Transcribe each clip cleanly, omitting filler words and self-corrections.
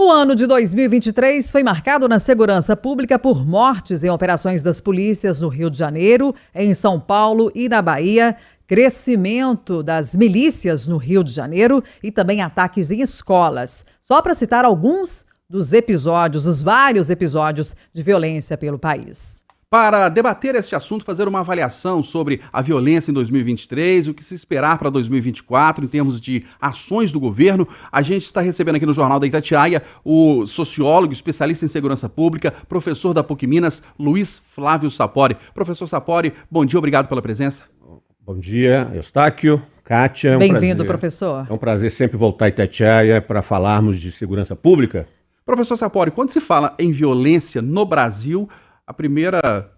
O ano de 2023 foi marcado na segurança pública por mortes em operações das polícias no Rio de Janeiro, em São Paulo e na Bahia, crescimento das milícias no Rio de Janeiro e também ataques em escolas. Só para citar alguns dos episódios, os vários episódios de violência pelo país. Para debater este assunto, fazer uma avaliação sobre a violência em 2023, o que se esperar para 2024 em termos de ações do governo, a gente está recebendo aqui no Jornal da Itatiaia o sociólogo, especialista em segurança pública, professor da PUC Minas, Luiz Flávio Sapori. Professor Sapori, bom dia, obrigado pela presença. Bom dia, Eustáquio, Kátia. Bem-vindo, professor. É um prazer sempre voltar a Itatiaia para falarmos de segurança pública. Professor Sapori, quando se fala em violência no Brasil, a primeira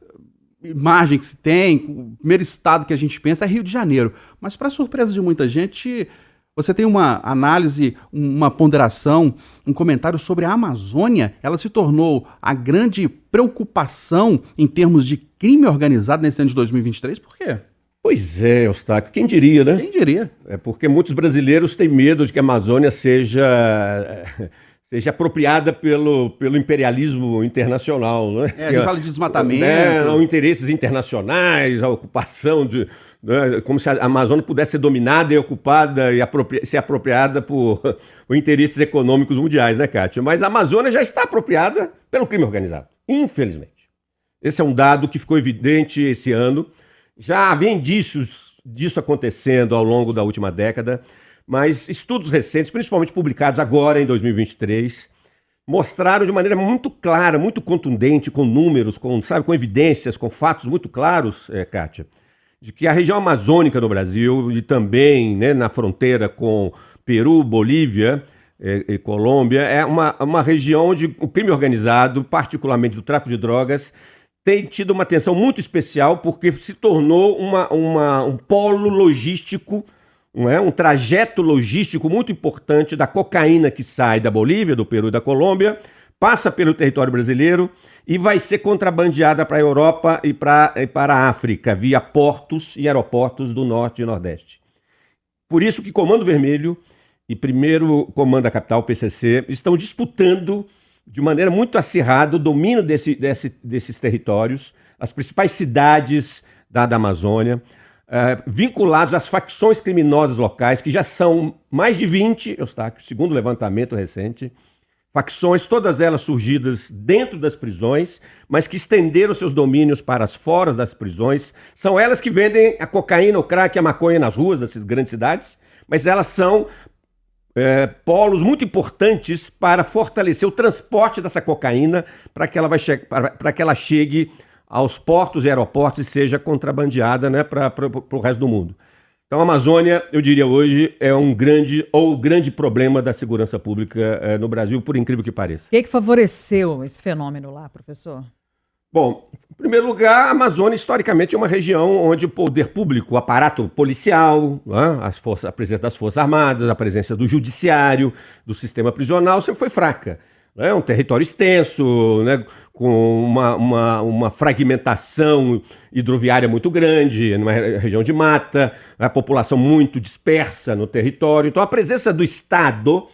imagem que se tem, o primeiro estado que a gente pensa é Rio de Janeiro. Mas, para surpresa de muita gente, você tem uma análise, uma ponderação, um comentário sobre a Amazônia. Ela se tornou a grande preocupação em termos de crime organizado nesse ano de 2023. Por quê? Pois é, Eustáquio, quem diria, né? Quem diria? É porque muitos brasileiros têm medo de que a Amazônia seja apropriada pelo imperialismo internacional, né? A gente fala de desmatamento. Interesses internacionais, a ocupação como se a Amazônia pudesse ser dominada e ocupada e ser apropriada por interesses econômicos mundiais, né, Kátia? Mas a Amazônia já está apropriada pelo crime organizado, infelizmente. Esse é um dado que ficou evidente esse ano. Já havia indícios disso acontecendo ao longo da última década, mas estudos recentes, principalmente publicados agora em 2023, mostraram de maneira muito clara, muito contundente, com números, com evidências, com fatos muito claros, Kátia, de que a região amazônica no Brasil e também, né, na fronteira com Peru, Bolívia e Colômbia, é uma região onde o crime organizado, particularmente do tráfico de drogas, tem tido uma atenção muito especial porque se tornou um polo logístico, não é? Um trajeto logístico muito importante da cocaína que sai da Bolívia, do Peru e da Colômbia, passa pelo território brasileiro e vai ser contrabandeada para a Europa e para a África, via portos e aeroportos do Norte e Nordeste. Por isso que Comando Vermelho e primeiro Comando da Capital, PCC, estão disputando de maneira muito acirrada o domínio desses territórios, as principais cidades da Amazônia, vinculados às facções criminosas locais, que já são mais de 20, Eustáquio, segundo o levantamento recente, facções, todas elas surgidas dentro das prisões, mas que estenderam seus domínios para as foras das prisões. São elas que vendem a cocaína, o crack e a maconha nas ruas das grandes cidades, mas elas são polos muito importantes para fortalecer o transporte dessa cocaína para que ela chegue aos portos e aeroportos e seja contrabandeada, né, para o resto do mundo. Então a Amazônia, eu diria hoje, é o grande problema da segurança pública no Brasil, por incrível que pareça. O que favoreceu esse fenômeno lá, professor? Bom, em primeiro lugar, a Amazônia historicamente é uma região onde o poder público, o aparato policial, né, a presença das Forças Armadas, a presença do judiciário, do sistema prisional sempre foi fraca. É um território extenso, né, com uma fragmentação hidroviária muito grande, numa região de mata, a população muito dispersa no território. Então a presença do Estado,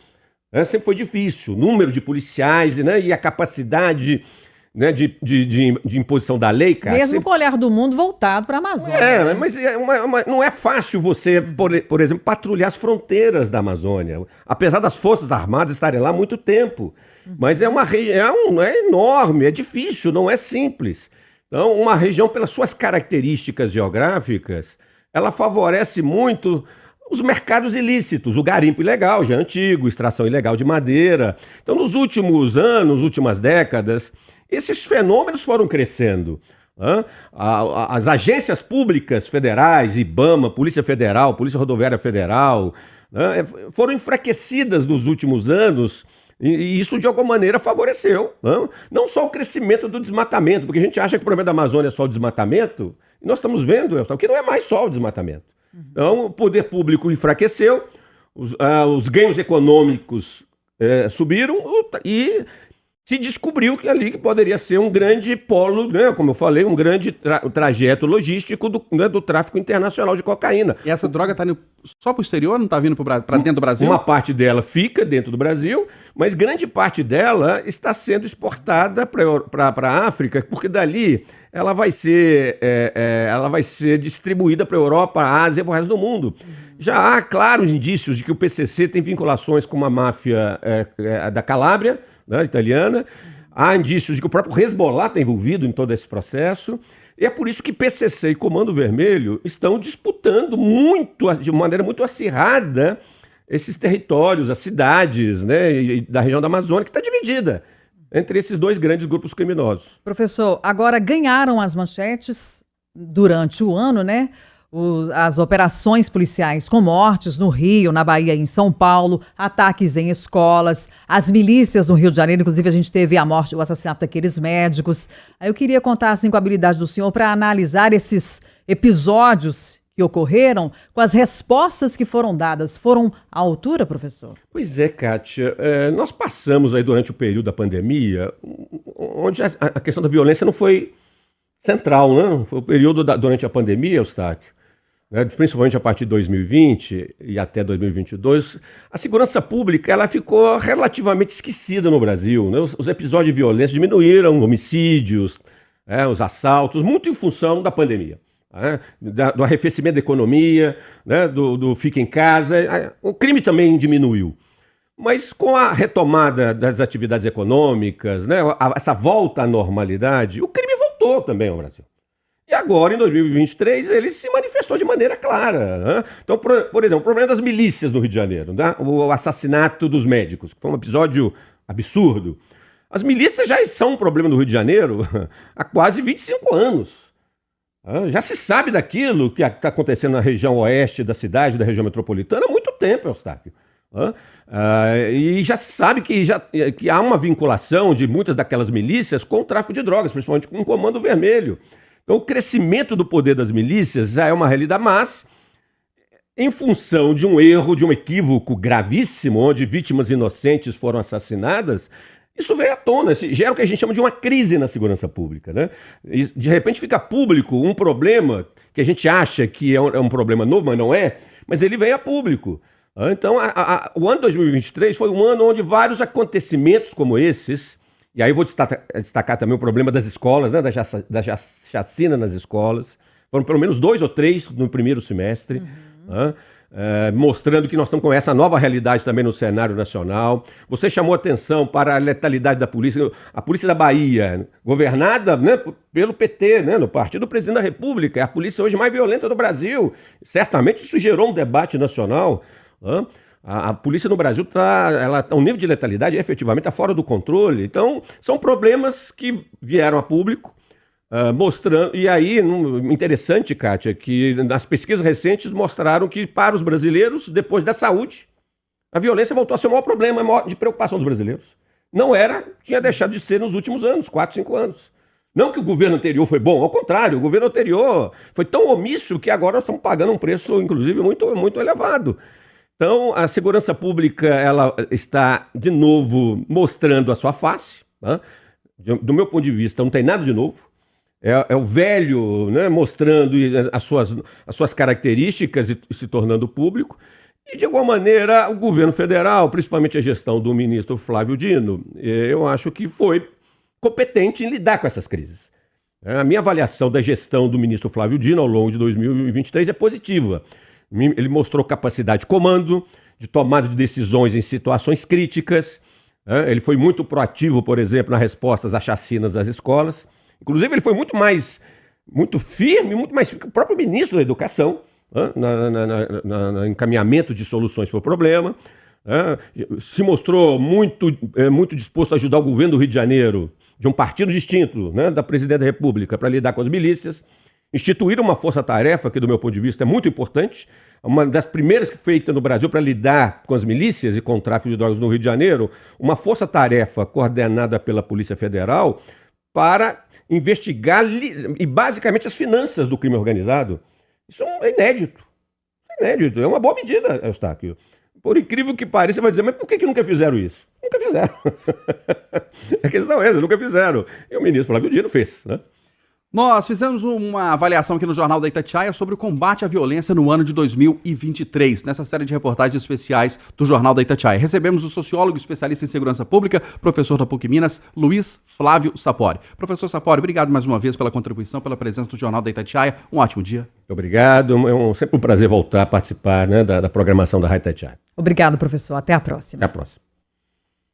né, sempre foi difícil. O número de policiais, né, e a capacidade, né, de imposição da lei, cara. Mesmo com o olhar do mundo voltado para a Amazônia. Né? Mas não é fácil você, por exemplo, patrulhar as fronteiras da Amazônia, apesar das Forças Armadas estarem lá há muito tempo. Mas é enorme, é difícil, não é simples. Então, uma região, pelas suas características geográficas, ela favorece muito os mercados ilícitos, o garimpo ilegal, já antigo, extração ilegal de madeira. Então, nos últimos anos, últimas décadas, esses fenômenos foram crescendo. As agências públicas federais, IBAMA, Polícia Federal, Polícia Rodoviária Federal, foram enfraquecidas nos últimos anos. E isso, de alguma maneira, favoreceu não só o crescimento do desmatamento, porque a gente acha que o problema da Amazônia é só o desmatamento, e nós estamos vendo que não é mais só o desmatamento. Então, o poder público enfraqueceu, os ganhos econômicos subiram e se descobriu que ali que poderia ser um grande polo, né, como eu falei, um grande trajeto logístico do tráfico internacional de cocaína. E essa droga está indo só para o exterior, não está vindo para dentro do Brasil? Uma parte dela fica dentro do Brasil, mas grande parte dela está sendo exportada para a África, porque dali ela vai ser distribuída para a Europa, a Ásia e para o resto do mundo. Já há claros indícios de que o PCC tem vinculações com uma máfia da Calábria, né, italiana. Há indícios de que o próprio Hezbollah está envolvido em todo esse processo. E é por isso que PCC e Comando Vermelho estão disputando de maneira muito acirrada esses territórios, as cidades, né, da região da Amazônia, que está dividida entre esses dois grandes grupos criminosos. Professor, agora ganharam as manchetes durante o ano, né? As operações policiais com mortes no Rio, na Bahia e em São Paulo, ataques em escolas, as milícias no Rio de Janeiro, inclusive a gente teve a morte, o assassinato daqueles médicos. Aí eu queria contar assim com a habilidade do senhor para analisar esses episódios que ocorreram com as respostas que foram dadas. Foram à altura, professor? Pois é, Kátia. Nós passamos aí durante o período da pandemia, onde a questão da violência não foi central, né? Foi o período durante a pandemia, Eustáquio, né, principalmente a partir de 2020 e até 2022, a segurança pública ela ficou relativamente esquecida no Brasil. Né? Os episódios de violência diminuíram, homicídios, os assaltos, muito em função da pandemia, né? Do arrefecimento da economia, né? do fica em casa. O crime também diminuiu. Mas com a retomada das atividades econômicas, né? Essa volta à normalidade, o crime voltou também ao Brasil. E agora, em 2023, ele se manifestou de maneira clara. Né? Então, por exemplo, o problema das milícias no Rio de Janeiro, né? O assassinato dos médicos, que foi um episódio absurdo. As milícias já são um problema no Rio de Janeiro há quase 25 anos. Já se sabe daquilo que está acontecendo na região oeste da cidade, da região metropolitana, há muito tempo, Eustáquio. E já se sabe que há uma vinculação de muitas daquelas milícias com o tráfico de drogas, principalmente com o Comando Vermelho. Então, o crescimento do poder das milícias já é uma realidade, mas em função de um erro, de um equívoco gravíssimo, onde vítimas inocentes foram assassinadas, isso veio à tona, gera o que a gente chama de uma crise na segurança pública. Né? E, de repente fica público um problema que a gente acha que é um problema novo, mas não é, mas ele vem a público. Então, o ano 2023 foi um ano onde vários acontecimentos como esses. E aí eu vou destacar também o problema das escolas, né, da chacina nas escolas. Foram pelo menos 2 ou 3 no primeiro semestre, mostrando que nós estamos com essa nova realidade também no cenário nacional. Você chamou atenção para a letalidade da polícia. A polícia da Bahia, governada, né, pelo PT, né, no Partido do Presidente da República, é a polícia hoje mais violenta do Brasil. Certamente isso gerou um debate nacional. A polícia no Brasil o nível de letalidade efetivamente está fora do controle. Então, são problemas que vieram a público, mostrando. E aí, interessante, Kátia, que nas pesquisas recentes mostraram que para os brasileiros, depois da saúde, a violência voltou a ser o maior problema de preocupação dos brasileiros. Não era, tinha deixado de ser nos últimos anos, 4, 5 anos. Não que o governo anterior foi bom, ao contrário, o governo anterior foi tão omisso que agora nós estamos pagando um preço, inclusive, muito, muito elevado. Então, a segurança pública ela está, de novo, mostrando a sua face. Né? Do meu ponto de vista, não tem nada de novo. É o velho, né, mostrando as suas características e se tornando público. E, de alguma maneira, o governo federal, principalmente a gestão do ministro Flávio Dino, eu acho que foi competente em lidar com essas crises. A minha avaliação da gestão do ministro Flávio Dino ao longo de 2023 é positiva. Ele mostrou capacidade de comando, de tomada de decisões em situações críticas. Ele foi muito proativo, por exemplo, nas respostas às chacinas das escolas. Inclusive, ele foi muito firme, muito mais firme que o próprio ministro da Educação, no encaminhamento de soluções para o problema. Se mostrou muito disposto a ajudar o governo do Rio de Janeiro, de um partido distinto, né, da Presidente da República, para lidar com as milícias. Instituir uma força-tarefa, que do meu ponto de vista é muito importante, uma das primeiras feitas no Brasil para lidar com as milícias e com o tráfico de drogas no Rio de Janeiro, uma força-tarefa coordenada pela Polícia Federal para investigar e basicamente as finanças do crime organizado. Isso é inédito. É uma boa medida, Eustáquio. Por incrível que pareça, você vai dizer, mas por que nunca fizeram isso? Nunca fizeram. A questão é essa, nunca fizeram. E o ministro Flávio Dino fez, né? Nós fizemos uma avaliação aqui no Jornal da Itatiaia sobre o combate à violência no ano de 2023, nessa série de reportagens especiais do Jornal da Itatiaia. Recebemos o sociólogo especialista em segurança pública, professor da PUC Minas, Luiz Flávio Sapori. Professor Sapori, obrigado mais uma vez pela contribuição, pela presença do Jornal da Itatiaia. Um ótimo dia. Obrigado, sempre um prazer voltar a participar, né, da programação da Rádio Itatiaia. Obrigado, professor. Até a próxima. Até a próxima.